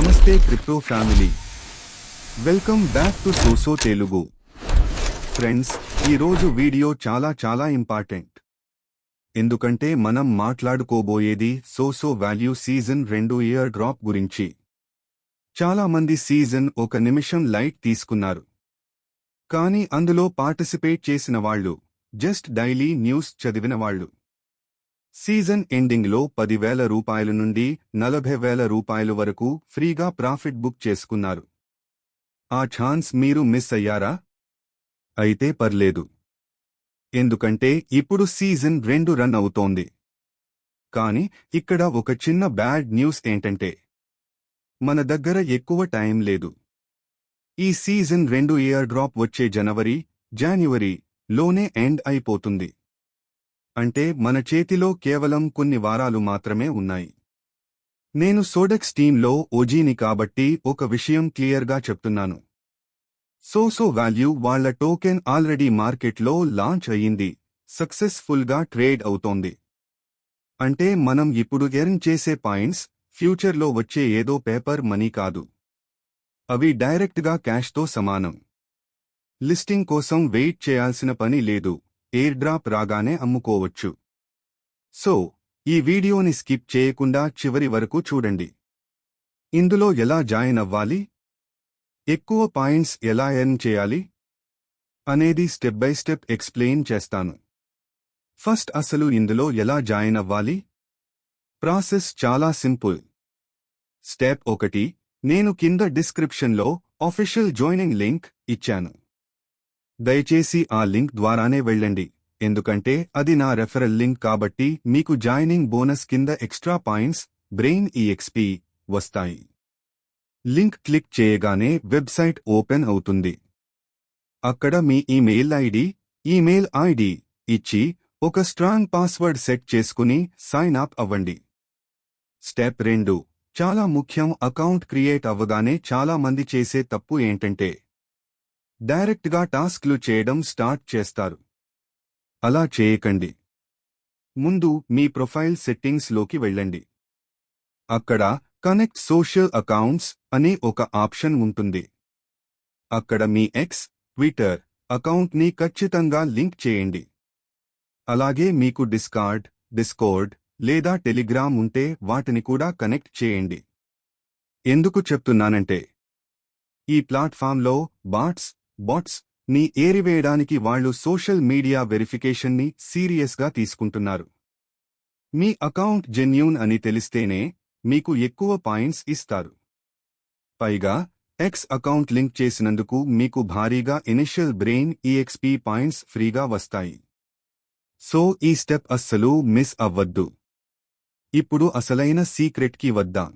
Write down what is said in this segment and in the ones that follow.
నమస్తే crypto family, welcome back to సోసో Telugu. Friends, ఈరోజు video చాలా ఇంపార్టెంట్. ఎందుకంటే మనం మాట్లాడుకోబోయేది సోసో వాల్యూ సీజన్ 2 ఇయర్ డ్రాప్ గురించి. చాలా మంది సీజన్ 1 నిమిషం లైట్ తీసుకున్నారు, కానీ అందులో పార్టిసిపేట్ చేసిన వాళ్ళు జస్ట్ డైలీ న్యూస్ చదివిన వాళ్ళు సీజన్ ఎండింగ్లో 10,000 రూపాయల నుండి 40,000 రూపాయల వరకు ఫ్రీగా ప్రాఫిట్ బుక్ చేసుకున్నారు. ఆ ఛాన్స్ మీరు మిస్ అయ్యారా? అయితే పర్లేదు, ఎందుకంటే ఇప్పుడు సీజన్ 2 రన్ అవుతోంది. కాని ఇక్కడ ఒక చిన్న బ్యాడ్ న్యూస్ ఏంటంటే మన దగ్గర ఎక్కువ టైం లేదు. ఈ సీజన్ 2 ఇయర్ డ్రాప్ వచ్చే జాన్యువరి లోనే ఎండ్ అయిపోతుంది. అంటే మన చేతిలో కేవలం కొన్ని వారాలు మాత్రమే ఉన్నాయి. నేను సోడెక్స్ టీంలో ఓజీని కాబట్టి ఒక విషయం క్లియర్గా చెప్తున్నాను. సోసో వాల్యూ వాళ్ల టోకెన్ ఆల్రెడీ మార్కెట్లో లాంచ్ అయ్యింది, సక్సెస్ఫుల్గా ట్రేడ్ అవుతోంది. అంటే మనం ఇప్పుడు ఎర్న్ చేసే పాయింట్స్ ఫ్యూచర్లో వచ్చే ఏదో పేపర్ మనీ కాదు. అవి డైరెక్ట్గా క్యాష్తో సమానం. లిస్టింగ్ కోసం వెయిట్ చేయాల్సిన పని లేదు, ఎయిర్ డ్రాప్ రాగానే అమ్ముకోవచ్చు. సో ఈ వీడియోని స్కిప్ చేయకుండా చివరి వరకు చూడండి. ఇందులో ఎలా జాయిన్ అవ్వాలి, ఎక్కువ పాయింట్స్ ఎలా ఎర్న్ చేయాలి అనేది స్టెప్ బై స్టెప్ ఎక్స్ప్లెయిన్ చేస్తాను. ఫస్ట్ అసలు ఇందులో ఎలా జాయిన్ అవ్వాలి? ప్రాసెస్ చాలా సింపుల్. స్టెప్ 1, నేను కింద డిస్క్రిప్షన్లో ఆఫీషియల్ జాయినింగ్ లింక్ ఇచ్చాను. దయచేసి ఆ లింక్ ద్వారానే వెళ్ళండి, ఎందుకంటే అది నా రెఫరల్ లింక్ కాబట్టి మీకు జాయినింగ్ బోనస్ కింద ఎక్స్ట్రా పాయింట్స్, బ్రెయిన్ ఈఎక్స్పీ వస్తాయి. లింక్ క్లిక్ చేయగానే వెబ్సైట్ ఓపెన్ అవుతుంది. అక్కడ మీ ఈమెయిల్ ఐడి ఇచ్చి ఒక స్ట్రాంగ్ పాస్వర్డ్ సెట్ చేసుకుని సైన్ అప్ అవ్వండి. స్టెప్ 2 చాలా ముఖ్యం. అకౌంట్ క్రియేట్ అవ్వగానే చాలా మంది చేసే తప్పు ఏంటంటే డైరెక్ట్గా టాస్క్లు చేయడం స్టార్ట్ చేస్తారు. అలా చేయకండి. ముందు మీ ప్రొఫైల్ సెట్టింగ్స్ లోకి వెళ్ళండి. అక్కడ కనెక్ట్ సోషల్ అకౌంట్స్ అనే ఒక ఆప్షన్ ఉంటుంది. అక్కడ మీ ట్విట్టర్ అకౌంట్ని ఖచ్చితంగా లింక్ చేయండి. అలాగే మీకు డిస్కోర్డ్ లేదా టెలిగ్రామ్ ఉంటే వాటిని కూడా కనెక్ట్ చేయండి. ఎందుకు చెప్తున్నానంటే ఈ ప్లాట్ఫామ్లో బాట్స్ ని ఏరివేయడానికి వాళ్లు సోషల్ మీడియా వెరిఫికేషన్ని సీరియస్గా తీసుకుంటున్నారు. మీ అకౌంట్ జెన్యూన్ అని తెలిస్తేనే మీకు ఎక్కువ పాయింట్స్ ఇస్తారు. పైగా అకౌంట్ లింక్ చేసినందుకు మీకు భారీగా ఇనిషియల్ బ్రెయిన్ ఈఎక్స్పీ పాయింట్స్ ఫ్రీగా వస్తాయి. సో ఈ స్టెప్ అస్సలు మిస్ అవ్వద్దు. ఇప్పుడు అసలైన సీక్రెట్కి వద్దాం.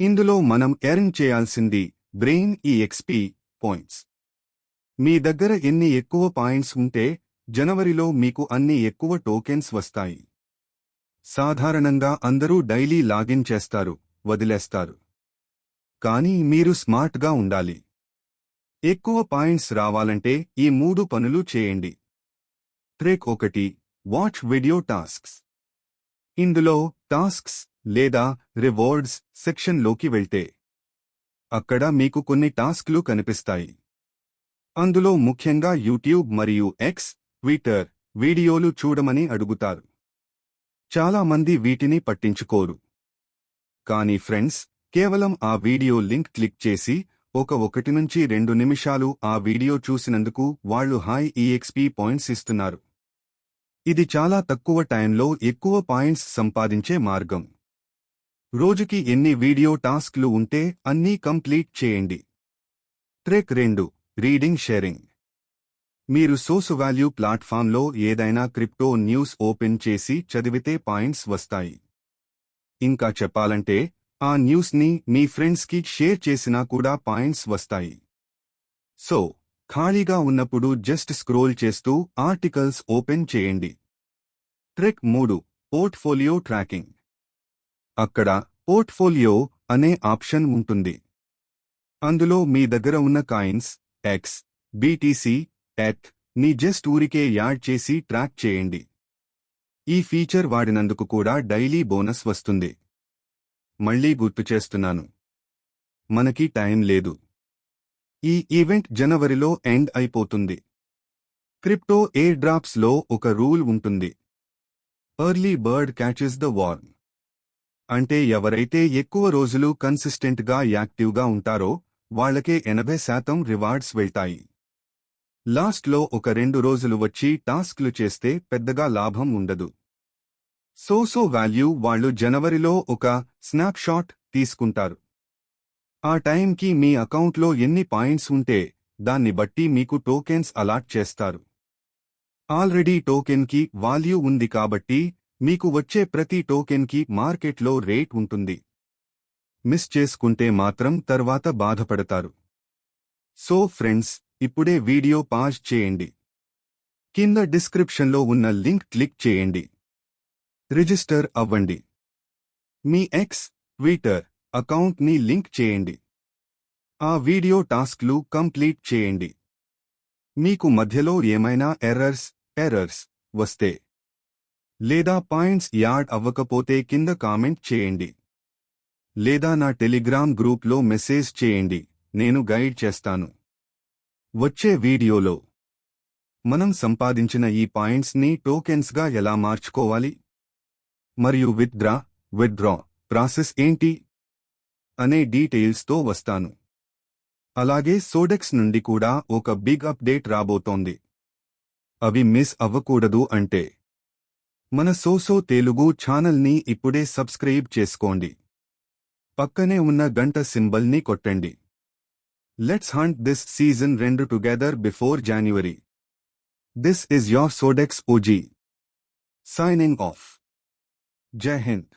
ఇందులో మనం ఎర్న్ చేయాల్సింది బ్రెయిన్ ఈఎక్స్పీ పాయింట్స్. మీ దగ్గర ఎన్ని ఎక్కువ పాయింట్స్ ఉంటే జనవరిలో మీకు అన్ని ఎక్కువ టోకెన్స్ వస్తాయి. సాధారణంగా అందరూ డైలీ లాగిన్ చేస్తారు, వదిలేస్తారు. కానీ మీరు స్మార్ట్గా ఉండాలి. ఎక్కువ పాయింట్స్ రావాలంటే ఈ 3 పనులు చేయండి. Trick 1, watch video tasks. ఇందులో టాస్క్స్ లేదా రివార్డ్స్ సెక్షన్లోకి వెళ్తే అక్కడ మీకు కొన్ని టాస్క్లు కనిపిస్తాయి. అందులో ముఖ్యంగా యూట్యూబ్ మరియు ట్విట్టర్ వీడియోలు చూడమని అడుగుతారు. చాలా మంది వీటిని పట్టించుకోరు. కానీ ఫ్రెండ్స్, కేవలం ఆ వీడియో లింక్ క్లిక్ చేసి 1 నుంచి 2 నిమిషాలు ఆ వీడియో చూసినందుకు వాళ్లు హై ఈఎక్స్పీ పాయింట్స్ ఇస్తున్నారు. ఇది చాలా తక్కువ టైంలో ఎక్కువ పాయింట్స్ సంపాదించే మార్గం. రోజుకి ఎన్ని వీడియో టాస్క్లు ఉంటే అన్నీ కంప్లీట్ చేయండి. Trick 2, reading sharing. మీరు సోసో వాల్యూ ప్లాట్ఫామ్లో ఏదైనా క్రిప్టో న్యూస్ ఓపెన్ చేసి చదివితే పాయింట్స్ వస్తాయి. ఇంకా చెప్పాలంటే ఆ న్యూస్ని మీ ఫ్రెండ్స్కి షేర్ చేసినా కూడా పాయింట్స్ వస్తాయి. సో ఖాళీగా ఉన్నప్పుడు జస్ట్ స్క్రోల్ చేస్తూ ఆర్టికల్స్ ఓపెన్ చేయండి. Trick 3, portfolio tracking. అక్కడ పోర్ట్ఫోలియో అనే ఆప్షన్ ఉంటుంది. అందులో మీ దగ్గర ఉన్న కాయిన్స్, BTC, ని జస్ట్ ఊరికే యాడ్ చేసి ట్రాక్ చేయండి. ఈ ఫీచర్ వాడినందుకు కూడా డైలీ బోనస్ వస్తుంది. మళ్లీ గుర్తు చేస్తున్నాను, మనకి టైం లేదు. ఈ ఈవెంట్ జనవరిలో ఎండ్ అయిపోతుంది. క్రిప్టో ఎయిర్ డ్రాప్స్ లో ఒక రూల్ ఉంటుంది. Early bird catches the worm. అంటే ఎవరైతే ఎక్కువ రోజులు కన్సిస్టెంట్గా యాక్టివ్గా ఉంటారో వాళ్లకే 80% రివార్డ్స్ వెళ్తాయి. లాస్ట్లో ఒక 2 రోజులు వచ్చి టాస్క్లు చేస్తే పెద్దగా లాభం ఉండదు. సో వాల్యూ వాళ్ళు జనవరిలో ఒక స్నాప్షాట్ తీసుకుంటారు. ఆ టైంకి మీ అకౌంట్లో ఎన్ని పాయింట్స్ ఉంటే దాన్ని బట్టి మీకు టోకెన్స్ అలాట్ చేస్తారు. ఆల్రెడీ టోకెన్కి వాల్యూ ఉంది కాబట్టి మీకు వచ్చే ప్రతి టోకెన్కి మార్కెట్లో రేట్ ఉంటుంది. మిస్ చేసుకుంటే మాత్రం తర్వాత బాధపడతారు. సో ఫ్రెండ్స్, ఇప్పుడే వీడియో పాజ్ చేయండి. కింద డిస్క్రిప్షన్లో ఉన్న లింక్ క్లిక్ చేయండి. రిజిస్టర్ అవ్వండి. మీ ఎక్స్, ట్విట్టర్ అకౌంట్ని లింక్ చేయండి. ఆ వీడియో టాస్క్లు కంప్లీట్ చేయండి. మీకు మధ్యలో ఏమైనా ఎర్రర్స్ వస్తే లేదా పాయింట్స్ యాడ్ అవ్వకపోతే కింద కామెంట్ చేయండి. లేదా నా టెలిగ్రామ్ గ్రూప్లో మెసేజ్ చేయండి, నేను గైడ్ చేస్తాను. వచ్చే వీడియోలో మనం సంపాదించిన ఈ పాయింట్స్ని టోకెన్స్గా ఎలా మార్చుకోవాలి మరియు విత్డ్రా ప్రాసెస్ ఏంటి అనే డీటెయిల్స్తో వస్తాను. అలాగే సోడెక్స్ నుండి కూడా ఒక బిగ్ అప్డేట్ రాబోతోంది. అవి మిస్ అవ్వకూడదు అంటే మన సోసో తెలుగు ఛానల్ని ఇప్పుడే సబ్స్క్రైబ్ చేసుకోండి. పక్కనే ఉన్న గంట సింబల్ని కొట్టండి. Let's hunt this season 2 together before January. This is your Sodex OG. Signing off. Jai Hind.